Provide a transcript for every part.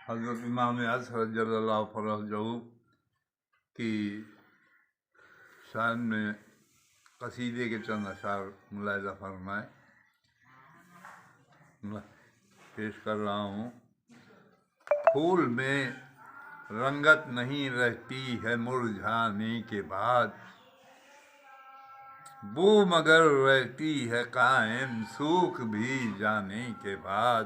حضرت امام اصغر جل اللہ فرجہ کی شان میں قصیدے کے چند اشعار ملاحظہ فرمائے، پیش کر رہا ہوں۔ پھول میں رنگت نہیں رہتی ہے مرجھانے کے بعد، بو مگر رہتی ہے قائم سوکھ بھی جانے کے بعد۔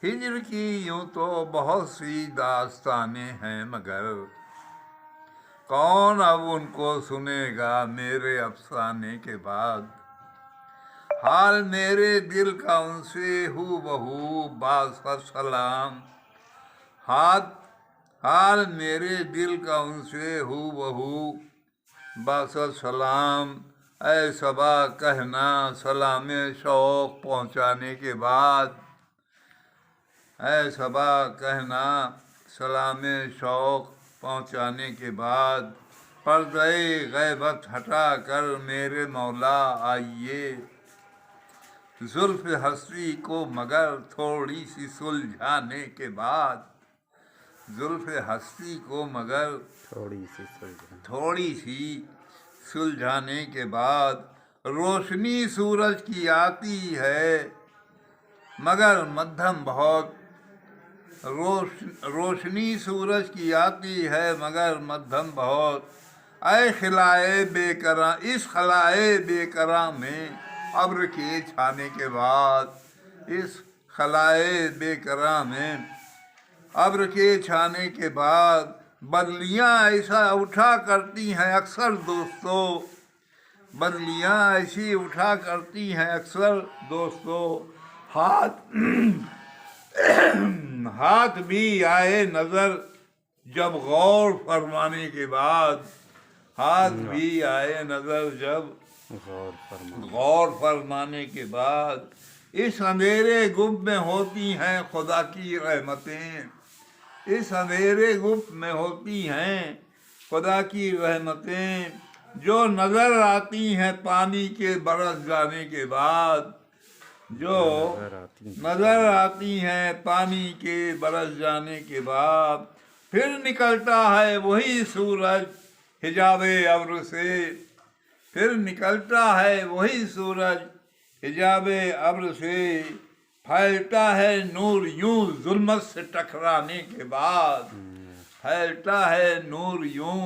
ہجر کی یوں تو بہت سی داستانیں ہیں، مگر کون اب ان کو سنے گا میرے افسانے کے بعد۔ حال میرے دل کا ان سے ہو بہو باسط سلام، حال میرے دل کا ان سے ہو بہو باسط سلام۔ اے صبا کہنا سلام شوق پہنچانے کے بعد، اے صبا کہنا سلام شوق پہنچانے کے بعد۔ پردہ غیبت ہٹا کر میرے مولا آئیے، زلف ہستی کو مگر تھوڑی سی سلجھانے کے بعد، زلف ہستی کو مگر تھوڑی سی سلجھانے کے بعد۔ روشنی سورج کی آتی ہے مگر مدھم بہت، روشنی سورج کی آتی ہے مگر مدھم بہت۔ اے خلائے بے کراں، اس خلائے بے کراں میں ابر کے چھانے کے بعد، اس خلائے بے کراں میں ابر کے چھانے کے بعد۔ بدلیاں ایسا اٹھا کرتی ہیں اکثر دوستو، بدلیاں ایسی اٹھا کرتی ہیں اکثر دوستو۔ ہاتھ بھی آئے نظر جب غور فرمانے کے بعد، ہاتھ بھی آئے نظر جب غور فرمانے کے بعد۔ اس اندھیرے گم میں ہوتی ہیں خدا کی رحمتیں، اس اندھیرے گم میں ہوتی ہیں خدا کی رحمتیں، جو نظر آتی ہیں پانی کے برس جانے کے بعد، جو نظر آتی ہیں پانی کے برس جانے کے بعد۔ پھر نکلتا ہے وہی سورج حجاب ابر سے، پھر نکلتا ہے وہی سورج حجاب ابر سے، پھیلتا ہے نور یوں ظلمت سے ٹکرانے کے بعد، پھیلتا ہے نور یوں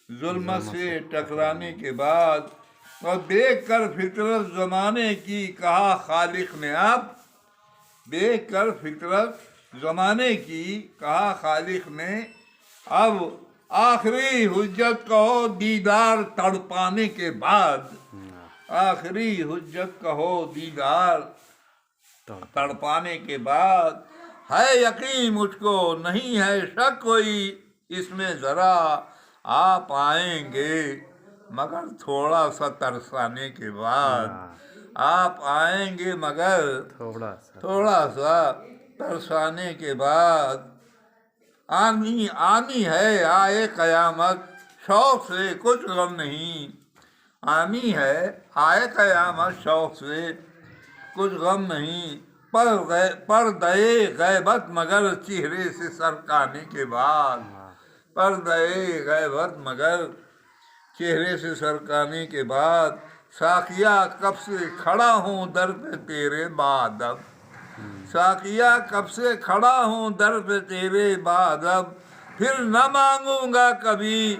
ظلمت سے ٹکرانے کے بعد۔ اور دیکھ کر فطرت زمانے کی کہا خالق نے اب، دیکھ کر فطرت زمانے کی کہا خالق نے اب، آخری حجت کہو دیدار تڑپانے کے بعد، آخری حجت کہو دیدار تڑپانے کے بعد۔ ہے یقین مجھ کو نہیں ہے شک کوئی اس میں ذرا، آپ آئیں گے مگر تھوڑا سا ترسانے کے بعد، آپ آئیں گے مگر تھوڑا سا ترسانے کے بعد۔ آنی ہے آئے قیامت شوق سے کچھ غم نہیں، آنی ہے آئے قیامت شوق سے کچھ غم نہیں۔ پردہ غیبت مگر چہرے سے سرکانے کے بعد، پردہ غیبت مگر چہرے سے سرکانے کے بعد۔ ساقیہ کب سے کھڑا ہوں در پہ تیرے بعد اب، ساقیہ کب سے کھڑا ہوں در پہ تیرے بعد اب، پھر نہ مانگوں گا کبھی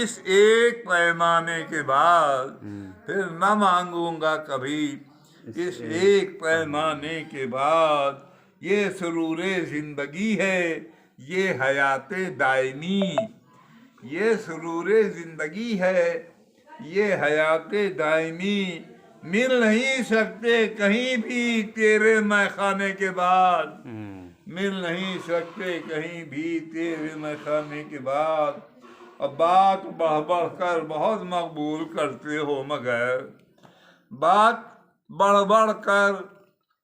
اس ایک پیمانے کے بعد، پھر نہ مانگوں گا کبھی اس ایک پیمانے کے بعد۔ یہ سرور زندگی ہے یہ حیات دائمی، یہ سرور زندگی ہے یہ حیات دائمی، مل نہیں سکتے کہیں بھی تیرے میخانے کے بعد، مل نہیں سکتے کہیں بھی تیرے میخانے کے بعد۔ اب بات بڑھ بڑھ کر بہت مقبول کرتے ہو مگر، بات بڑھ بڑھ کر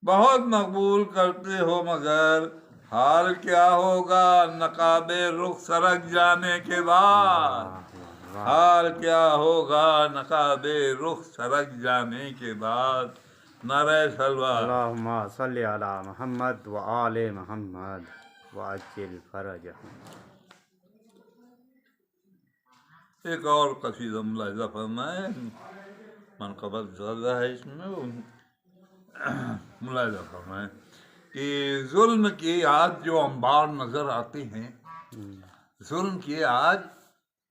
بہت مقبول کرتے ہو مگر، حال کیا ہوگا نقاب رخ سرک جانے کے بعد، حال کیا ہوگا نقاب رخ سرک جانے کے بعد۔ नारे सलवा। अल्लाहुम्मा सल्ली अला मुहम्मद व आले मुहम्मद व अज्जिल फरजहम। एक और कसीदा मुलाहिज़ा फरमाए, मनक़बत ज़्यादा है इसमें, वो मुलाहिज़ा फरमाए कि जुल्म की आज जो अंबार नज़र आते हैं, जुल्म के आज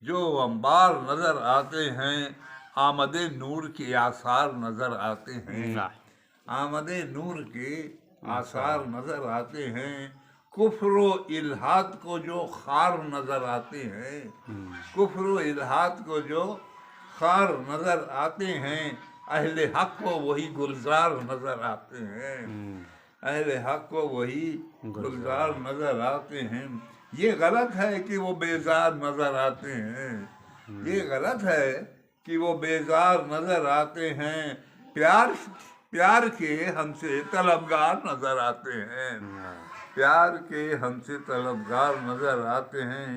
जो अंबार नज़र आते हैं, आमदे नूर के आसार नज़र आते हैं, आमदे नूर के आसार नज़र आते हैं। कुफ्र व इल्हाद को जो खार नज़र आते हैं, कुफ्र व इल्हाद को जो खार नज़र आते हैं, अहले हक को वही गुलजार नज़र आते हैं, अहले हक को वही गुलजार नज़र आते हैं। ये गलत है कि वो बेजार नज़र आते हैं, ये गलत है कि वो बेजार नज़र आते हैं। प्यार के हमसे तलबगार नज़र आते हैं, प्यार के हमसे तलबगार नज़र आते हैं।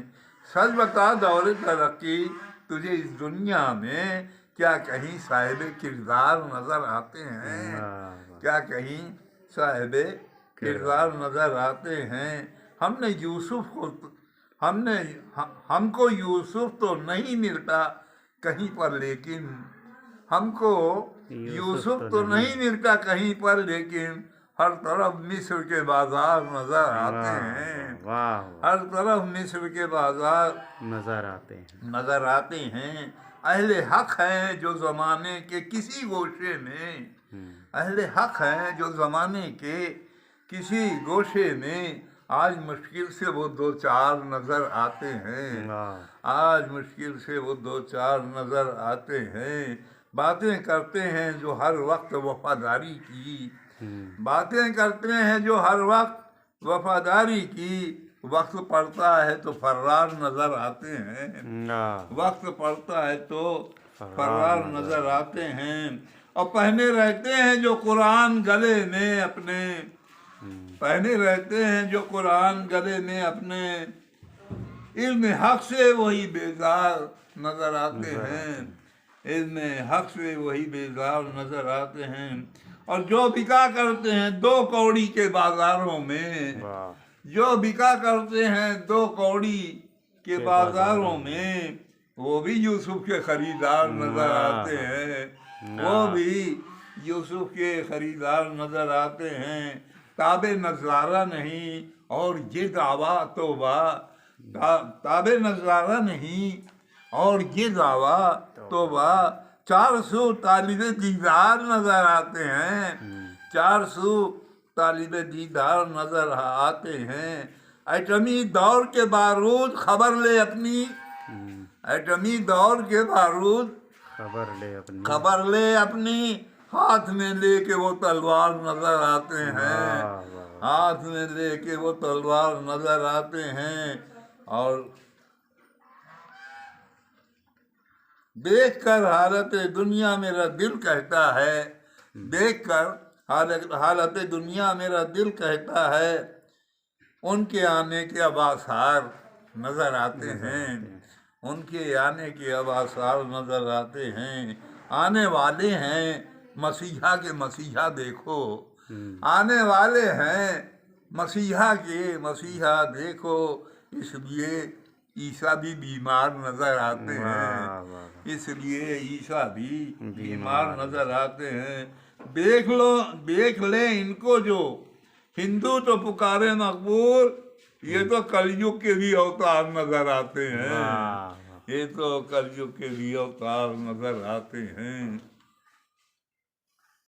सच बता दौरे तरक्की तुझे इस दुनिया में क्या कहीं साहिब किरदार नज़र आते हैं, क्या कहीं साहिब किरदार नज़र आते हैं। हमको यूसुफ तो नहीं मिलता कहीं पर, लेकिन हमको यूसुफ तो नहीं मिलता कहीं पर, लेकिन हर तरफ मिस्र के बाजार नजर आते हैं, हर तरफ मिस्र के बाजार नजर आते हैं। अहले हक हैं जो ज़माने के किसी गोशे में, अहले हक हैं जो ज़माने के किसी गोशे में, आज मुश्किल से वो दो चार नज़र आते हैं, आज मुश्किल से वो दो चार नज़र आते हैं। बातें करते हैं जो हर वक्त वफादारी की, बातें करते हैं जो हर वक्त वफादारी की, वक्त पड़ता है तो फर्रार नज़र आते हैं, वक्त पड़ता है तो फर्रार नज़र आते हैं। और पहने रहते हैं जो कुरान गले में अपने, पहने रहते हैं जो कुरान गले में अपने, इल्म हक से वही बेजार नज़र आते हैं, इल्म हक से वही बेजार नज़र आते हैं। और जो बिका करते हैं दो कौड़ी के बाजारों में, जो बिका करते हैं दो कौड़ी के बाजारों में, वो भी यूसुफ के खरीदार नज़र आते हैं, वो भी यूसुफ के खरीदार नज़र आते हैं। ताबे नज़ारा नहीं और ये दावा तौबा, ताबे नज़ारा नहीं और ये दावा तौबा। 400 तालिबे दीदार नज़र आते हैं, 400 तालिबे दीदार नज़र आते हैं। एटमी दौर के बारूद खबर ले अपनी, एटमी दौर के बारूद खबर ले अपनी, हाथ में लेके वो तलवार नज़र आते हैं, हाथ में लेके वो तलवार नज़र आते हैं। और देखकर हालत दुनिया मेरा दिल कहता है, देखकर हालत दुनिया मेरा दिल कहता है, उनके आने के अब आसार नज़र आते हैं, उनके आने के अब आसार नज़र आते हैं। आने वाले हैं मसीहा के मसीहा देखो, आने वाले हैं मसीहा के मसीहा देखो, इसलिए ईसा भी बीमार नज़र आते हैं, इसलिए ईसा भी बीमार नज़र आते हैं। देख ले इनको जो हिंदू तो पुकारे मकबूल, ये तो कलयुग के भी अवतार नज़र आते हैं, ये तो कलयुग के भी अवतार नज़र आते हैं।